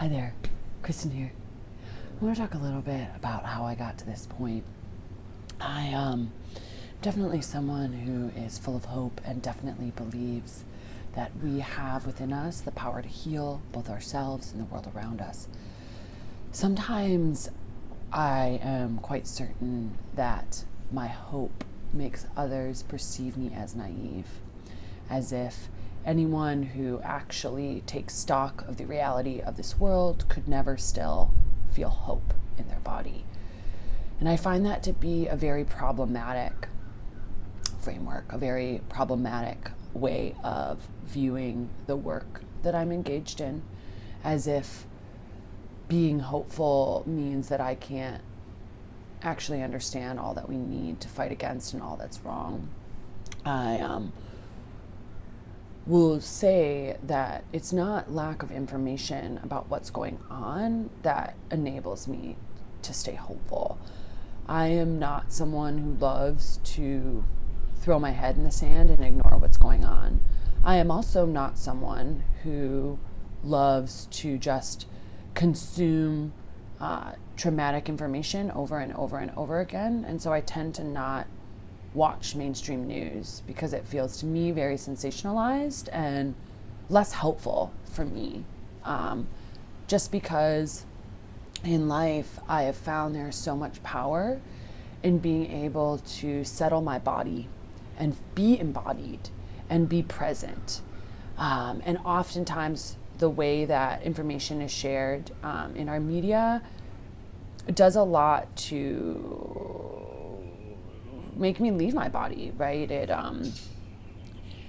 Hi there, Kristen here. I want to talk a little bit about how I got to this point. I definitely someone who is full of hope and definitely believes that we have within us the power to heal both ourselves and the world around us. Sometimes I am quite certain that my hope makes others perceive me as naive, as if anyone who actually takes stock of the reality of this world could never still feel hope in their body. And I find that to be a very problematic framework, a very problematic way of viewing the work that I'm engaged in, as if being hopeful means that I can't actually understand all that we need to fight against and all that's wrong. I will say that it's not lack of information about what's going on that enables me to stay hopeful. I am not someone who loves to throw my head in the sand and ignore what's going on. I am also not someone who loves to just consume traumatic information over and over and over again. And so I tend to not watch mainstream news because it feels to me very sensationalized and less helpful for me. Just because in life I have found there's so much power in being able to settle my body and be embodied and be present. And oftentimes the way that information is shared in our media does a lot to make me leave my body, right? It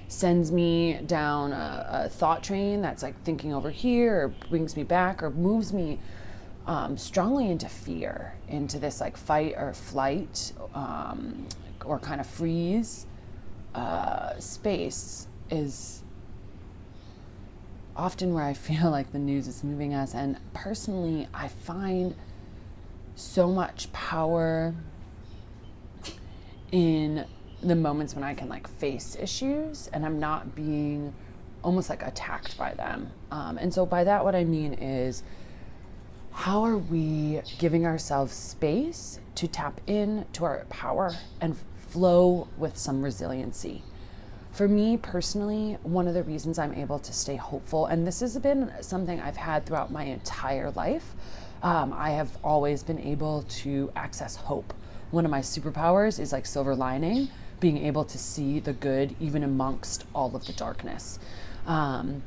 sends me down a thought train that's like thinking over here, or brings me back, or moves me strongly into fear, into this like fight or flight, or kind of freeze space is often where I feel like the news is moving us. And personally, I find so much power in the moments when I can like face issues and I'm not being almost like attacked by them. And so by that, what I mean is, how are we giving ourselves space to tap into our power and flow with some resiliency? For me personally, one of the reasons I'm able to stay hopeful, and this has been something I've had throughout my entire life, I have always been able to access hope. One of my superpowers is like silver lining, being able to see the good even amongst all of the darkness. And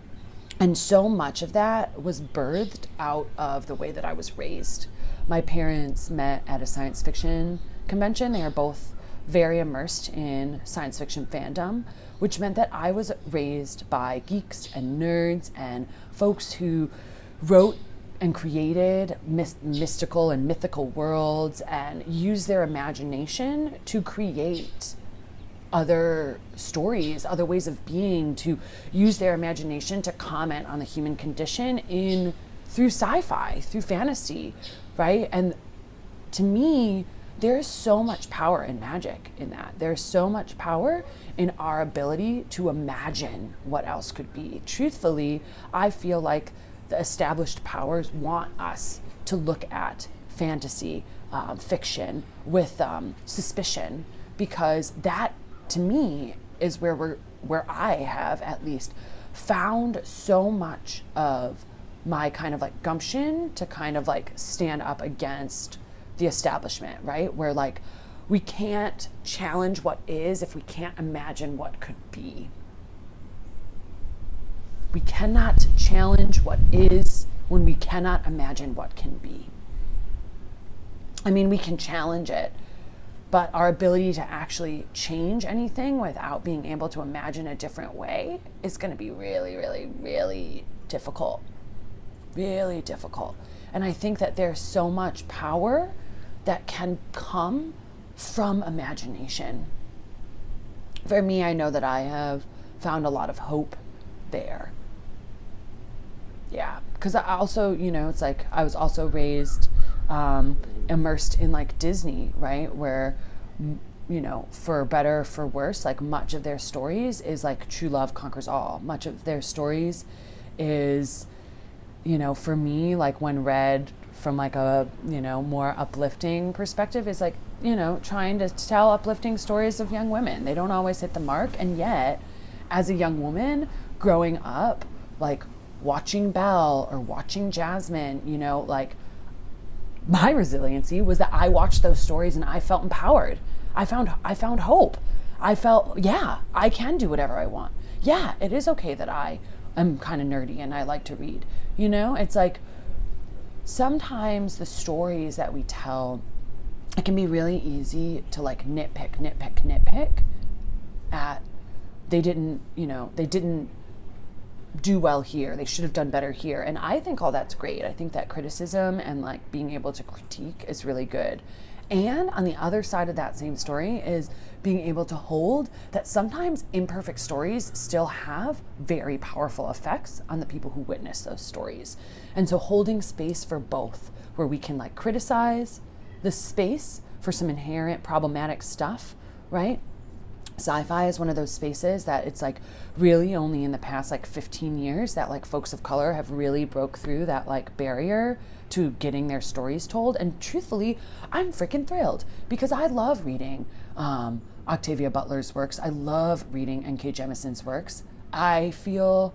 so much of that was birthed out of the way that I was raised. My parents met at a science fiction convention. They are both very immersed in science fiction fandom, which meant that I was raised by geeks and nerds and folks who wrote and created mystical and mythical worlds and used their imagination to create other stories, other ways of being, to use their imagination to comment on the human condition through sci-fi, through fantasy, right? And to me, there's so much power in magic in that. There's so much power in our ability to imagine what else could be. Truthfully, I feel like the established powers want us to look at fantasy, fiction with suspicion, because that, to me, is where I have at least found so much of my kind of like gumption to kind of like stand up against the establishment, right? Where like we can't challenge what is if we can't imagine what could be. We cannot challenge what is when we cannot imagine what can be. I mean, we can challenge it, but our ability to actually change anything without being able to imagine a different way is going to be really, really, really difficult. Really difficult. And I think that there's so much power that can come from imagination. For me, I know that I have found a lot of hope there. Yeah, because I also, it's like I was also raised immersed in like Disney, right? Where, for better, for worse, like much of their stories is like true love conquers all. Much of their stories is for me, like when read from like a, more uplifting perspective, is like, trying to tell uplifting stories of young women. They don't always hit the mark. And yet, as a young woman growing up, like watching Belle or watching Jasmine, like my resiliency was that I watched those stories and I felt empowered. I found hope. I felt, yeah, I can do whatever I want. Yeah, it is okay that I am kind of nerdy and I like to read. It's like sometimes the stories that we tell, it can be really easy to like nitpick at they didn't do well here. They should have done better here. And I think all that's great. I think that criticism and like being able to critique is really good. And on the other side of that same story is being able to hold that sometimes imperfect stories still have very powerful effects on the people who witness those stories. And so holding space for both, where we can like criticize the space for some inherent problematic stuff, right? Sci-fi is one of those spaces that it's like really only in the past like 15 years that like folks of color have really broke through that like barrier to getting their stories told. And truthfully, I'm freaking thrilled because I love reading Octavia Butler's works. I love reading N.K. Jemisin's works. I feel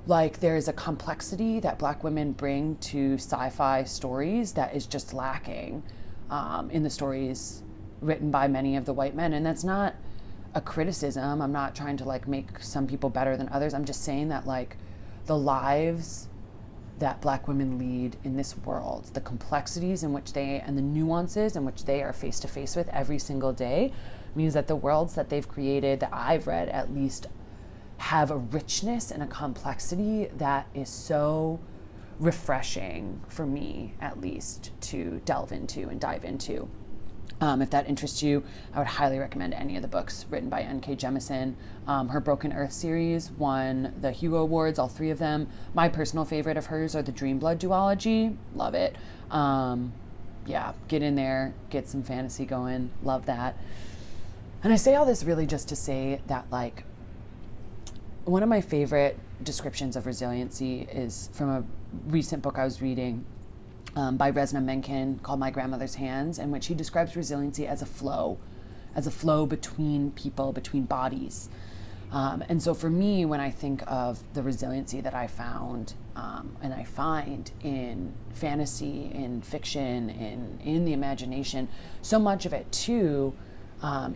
like there is a complexity that Black women bring to sci-fi stories that is just lacking in the stories written by many of the white men. And that's not a criticism. I'm not trying to like make some people better than others. I'm just saying that like the lives that Black women lead in this world, the complexities in which they, and the nuances in which they are face to face with every single day, means that the worlds that they've created, that I've read at least, have a richness and a complexity that is so refreshing for me, at least, to delve into and dive into. If that interests you, I would highly recommend any of the books written by N.K. Jemisin. Her Broken Earth series won the Hugo Awards, all three of them. My personal favorite of hers are the Dreamblood duology. Love it. Yeah, get in there, get some fantasy going. Love that. And I say all this really just to say that, like, one of my favorite descriptions of resiliency is from a recent book I was reading by Resna Menken called My Grandmother's Hands, in which he describes resiliency as a flow between people, between bodies. And so for me, when I think of the resiliency that I found and I find in fantasy, in fiction, in the imagination, so much of it too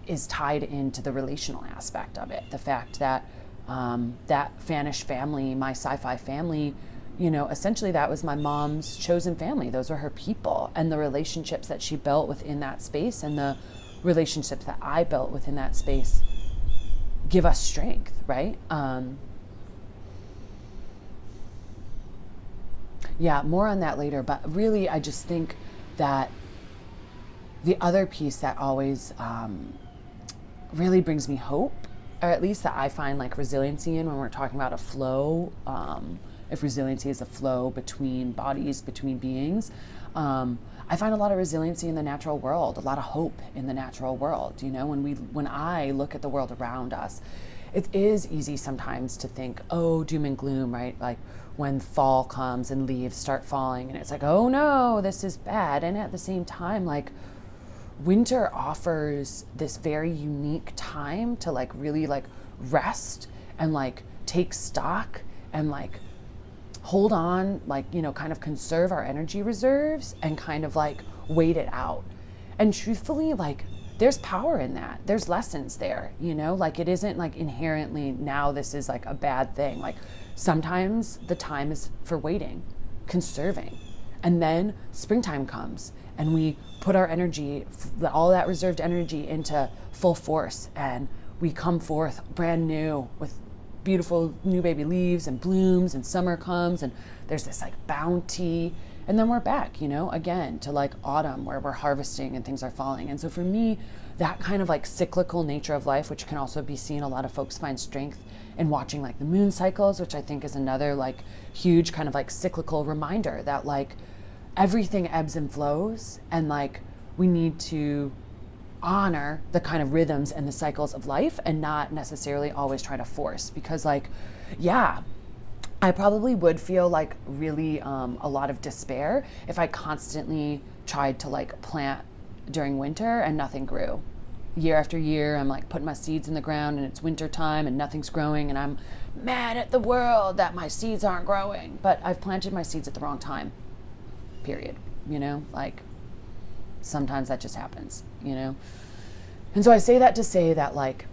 is tied into the relational aspect of it. The fact that that Fanish family, my sci-fi family, essentially that was my mom's chosen family. Those were her people, and the relationships that she built within that space and the relationships that I built within that space give us strength, right? Yeah, more on that later, but really I just think that the other piece that always really brings me hope, or at least that I find like resiliency in when we're talking about a flow, if resiliency is a flow between bodies, between beings, I find a lot of resiliency in the natural world, a lot of hope in the natural world. When I look at the world around us, it is easy sometimes to think, oh, doom and gloom, right? Like when fall comes and leaves start falling and it's like, oh no, this is bad. And at the same time, like winter offers this very unique time to like really like rest and like take stock and like hold on, like, kind of conserve our energy reserves and kind of like wait it out. And truthfully, like there's power in that. There's lessons there, like it isn't like inherently now this is like a bad thing. Like sometimes the time is for waiting, conserving. And then springtime comes and we put our energy, all that reserved energy, into full force, and we come forth brand new with beautiful new baby leaves and blooms, and summer comes and there's this like bounty, and then we're back, again to like autumn where we're harvesting and things are falling. And so for me, that kind of like cyclical nature of life, which can also be seen, a lot of folks find strength in watching like the moon cycles, which I think is another like huge kind of like cyclical reminder that like everything ebbs and flows, and like we need to honor the kind of rhythms and the cycles of life and not necessarily always try to force, because like, yeah, I probably would feel like really a lot of despair if I constantly tried to like plant during winter and nothing grew. Year after year, I'm like putting my seeds in the ground and it's winter time and nothing's growing, and I'm mad at the world that my seeds aren't growing. But I've planted my seeds at the wrong time, period. You know, like sometimes that just happens, you know? And so I say that to say that, like,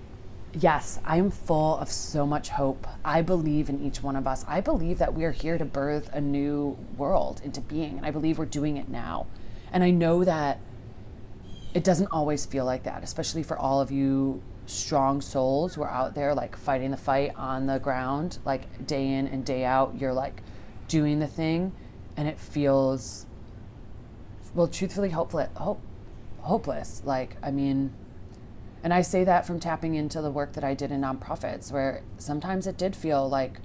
yes, I am full of so much hope. I believe in each one of us. I believe that we are here to birth a new world into being, and I believe we're doing it now. And I know that it doesn't always feel like that, especially for all of you strong souls who are out there like fighting the fight on the ground, like day in and day out. You're like doing the thing, and it feels, well, truthfully, hopeless. Like, I mean, and I say that from tapping into the work that I did in nonprofits, where sometimes it did feel like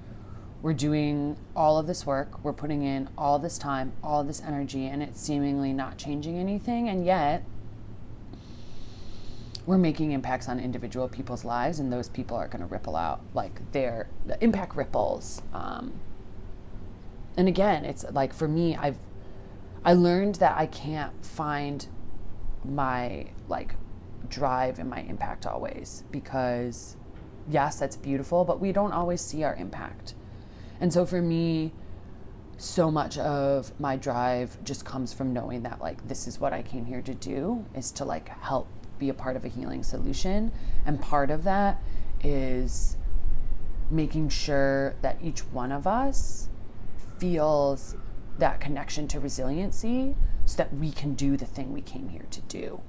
we're doing all of this work, we're putting in all this time, all this energy, and it's seemingly not changing anything. And yet we're making impacts on individual people's lives, and those people are going to ripple out, like the impact ripples. And again, it's like, for me, I learned that I can't find my like drive and my impact always, because yes, that's beautiful, but we don't always see our impact. And so for me, so much of my drive just comes from knowing that like this is what I came here to do, is to like help be a part of a healing solution. And part of that is making sure that each one of us feels that connection to resiliency so that we can do the thing we came here to do.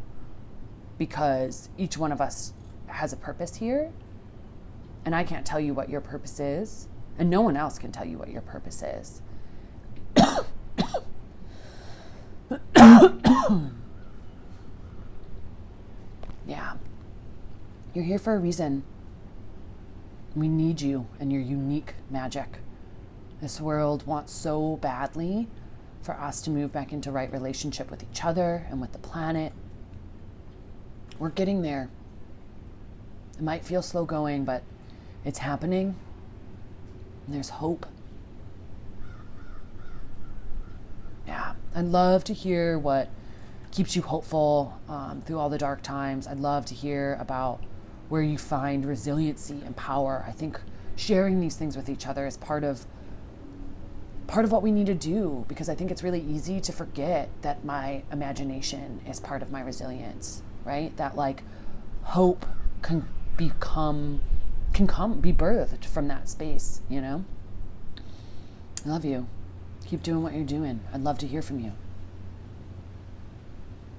Because each one of us has a purpose here, and I can't tell you what your purpose is, and no one else can tell you what your purpose is. Yeah. You're here for a reason. We need you and your unique magic. This world wants so badly for us to move back into right relationship with each other and with the planet. We're getting there. It might feel slow going, but it's happening. And there's hope. Yeah, I'd love to hear what keeps you hopeful through all the dark times. I'd love to hear about where you find resiliency and power. I think sharing these things with each other is part of what we need to do, because I think it's really easy to forget that my imagination is part of my resilience, right? That like hope can be birthed from that space, you know? I love you. Keep doing what you're doing. I'd love to hear from you.